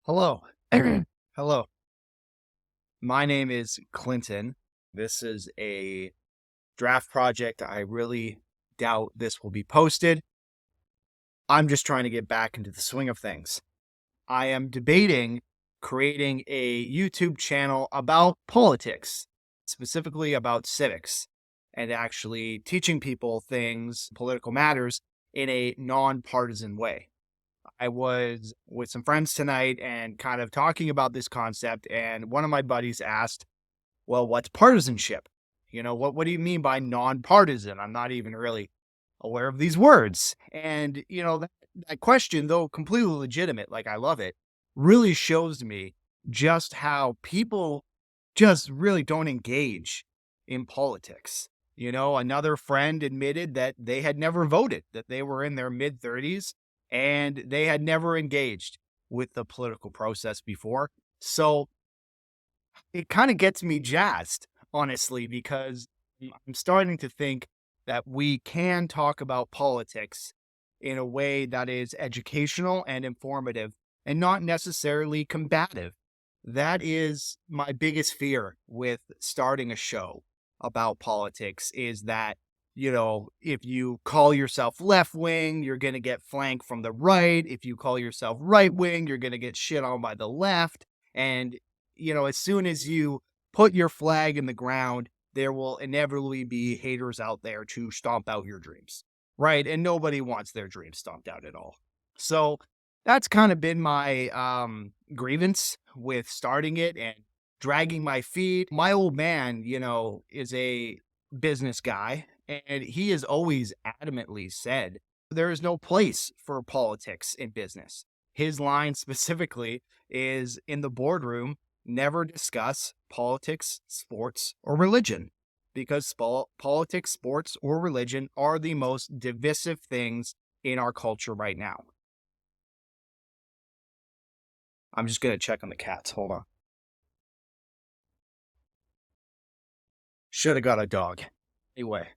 Hello. Hello. My name is Clinton. This is a draft project. I really doubt this will be posted. I'm just trying to get back into the swing of things. I am debating creating a YouTube channel about politics, specifically about civics, and actually teaching people things, political matters, in a nonpartisan way. I was with some friends tonight and kind of talking about this concept, and one of my buddies asked, "Well, what's partisanship? What do you mean by nonpartisan? I'm not even really aware of these words." And that question, though completely legitimate, like I love it, really shows me just how people just really don't engage in politics. Another friend admitted that they had never voted, that they were in their mid 30s and they had never engaged with the political process before. So it kind of gets me jazzed, honestly, because I'm starting to think that we can talk about politics in a way that is educational and informative and not necessarily combative. That is my biggest fear with starting a show about politics is that, if you call yourself left wing, you're going to get flanked from the right. If you call yourself right wing, you're going to get shit on by the left. And, as soon as you put your flag in the ground, there will inevitably be haters out there to stomp out your dreams. Right. And nobody wants their dreams stomped out at all. So that's kind of been my grievance with starting it and dragging my feet. My old man, is a business guy, and he has always adamantly said there is no place for politics in business. His line specifically is in the boardroom, never discuss politics, sports, or religion, because politics, sports, or religion are the most divisive things in our culture right now. I'm just going to check on the cats. Hold on. Should have got a dog. Anyway,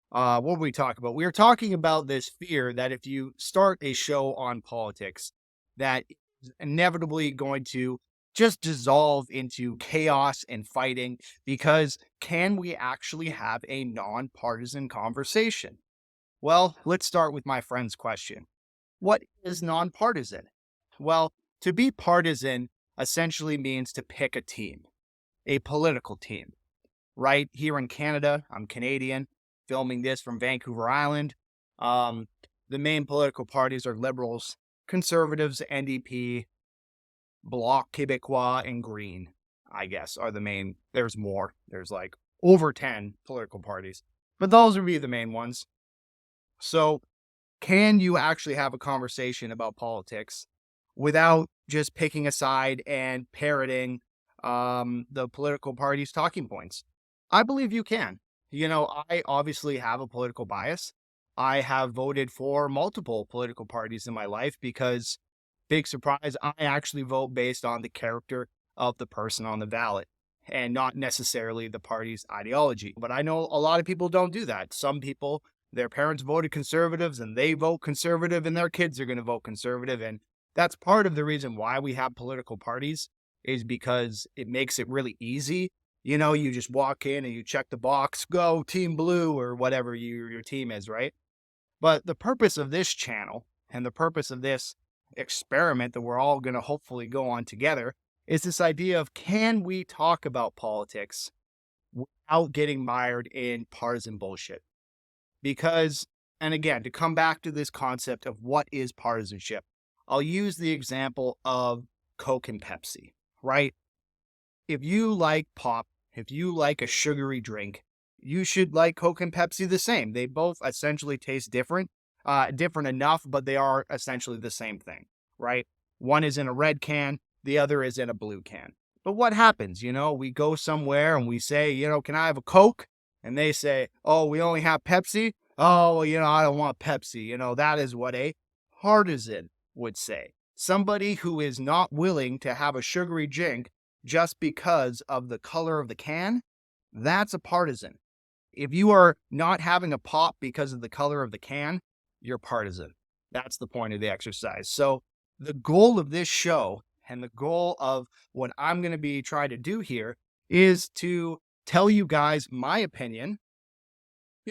what were we talking about? We were talking about this fear that if you start a show on politics, that is inevitably going to just dissolve into chaos and fighting, because can we actually have a nonpartisan conversation? Well, let's start with my friend's question. What is nonpartisan? Well, to be partisan essentially means to pick a team, a political team. Right here in Canada, I'm Canadian, filming this from Vancouver Island. The main political parties are Liberals, Conservatives, NDP, Bloc Québécois, and Green, I guess, are the main. There's more. There's like over 10 political parties, but those would be the main ones. So can you actually have a conversation about politics without just picking a side and parroting the political party's talking points? I believe you can. I obviously have a political bias. I have voted for multiple political parties in my life because, big surprise, I actually vote based on the character of the person on the ballot and not necessarily the party's ideology. But I know a lot of people don't do that. Some people, their parents voted conservatives and they vote conservative and their kids are going to vote conservative. And that's part of the reason why we have political parties, is because it makes it really easy. You just walk in and you check the box, go team blue or whatever your team is, right? But the purpose of this channel and the purpose of this experiment that we're all going to hopefully go on together is this idea of, can we talk about politics without getting mired in partisan bullshit? Because, and again, to come back to this concept of what is partisanship, I'll use the example of Coke and Pepsi, right? If you like pop, if you like a sugary drink, you should like Coke and Pepsi the same. They both essentially taste different, different enough, but they are essentially the same thing, right? One is in a red can, the other is in a blue can. But what happens? We go somewhere and we say, can I have a Coke? And they say, oh, we only have Pepsi. Oh, well, I don't want Pepsi. That is what a partisan would say. Somebody who is not willing to have a sugary drink just because of the color of the can, that's a partisan. If you are not having a pop because of the color of the can, you're partisan. That's the point of the exercise. So the goal of this show And the goal of what I'm going to be trying to do here is to tell you guys my opinion.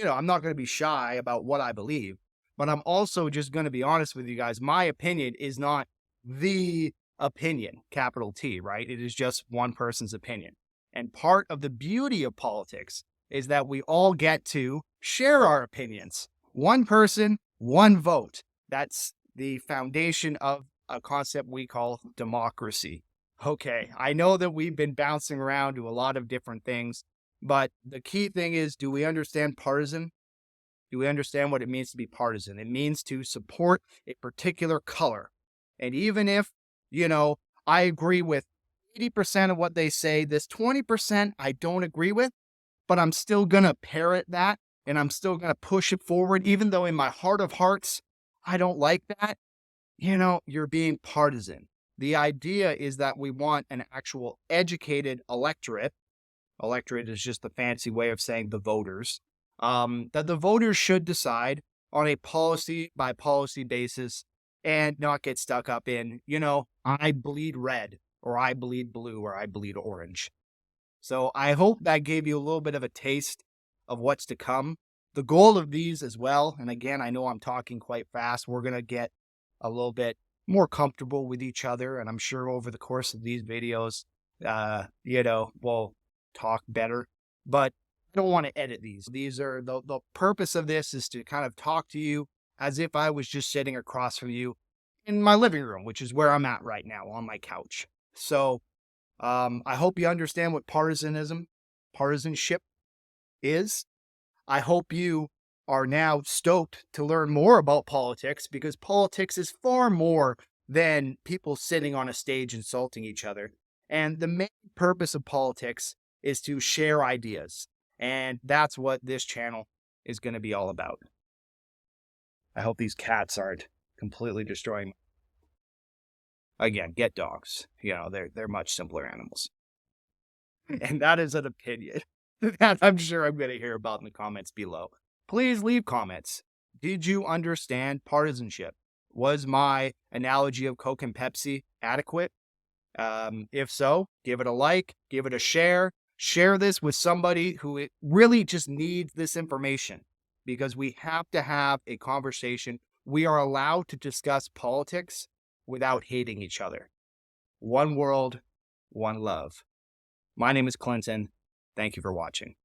I'm not going to be shy about what I believe, but I'm also just going to be honest with you guys. My opinion is not the opinion, capital T, right? It is just one person's opinion. And part of the beauty of politics is that we all get to share our opinions. One person, one vote. That's the foundation of a concept we call democracy. Okay, I know that we've been bouncing around to a lot of different things, but the key thing is, do we understand partisan? Do we understand what it means to be partisan? It means to support a particular color. And even if, I agree with 80% of what they say, this 20% I don't agree with, but I'm still going to parrot that and I'm still going to push it forward, even though in my heart of hearts, I don't like that. You're being partisan. The idea is that we want an actual educated electorate. Electorate is just the fancy way of saying the voters. That the voters should decide on a policy by policy basis and not get stuck up in, I bleed red or I bleed blue or I bleed orange. So I hope that gave you a little bit of a taste of what's to come. The goal of these as well, and again, I know I'm talking quite fast. We're going to get a little bit more comfortable with each other. And I'm sure over the course of these videos, we'll talk better. But I don't want to edit these. These are the purpose of this is to kind of talk to you as if I was just sitting across from you in my living room, which is where I'm at right now on my couch. So I hope you understand what partisanship is. I hope you are now stoked to learn more about politics, because politics is far more than people sitting on a stage insulting each other. And the main purpose of politics is to share ideas. And that's what this channel is going to be all about. I hope these cats aren't completely destroying. Again, get dogs. They're much simpler animals. And that is an opinion that I'm sure I'm going to hear about in the comments below. Please leave comments. Did you understand partisanship? Was my analogy of Coke and Pepsi adequate? If so, give it a like, give it a share. Share this with somebody who really just needs this information, because we have to have a conversation. We are allowed to discuss politics without hating each other. One world, one love. My name is Clinton. Thank you for watching.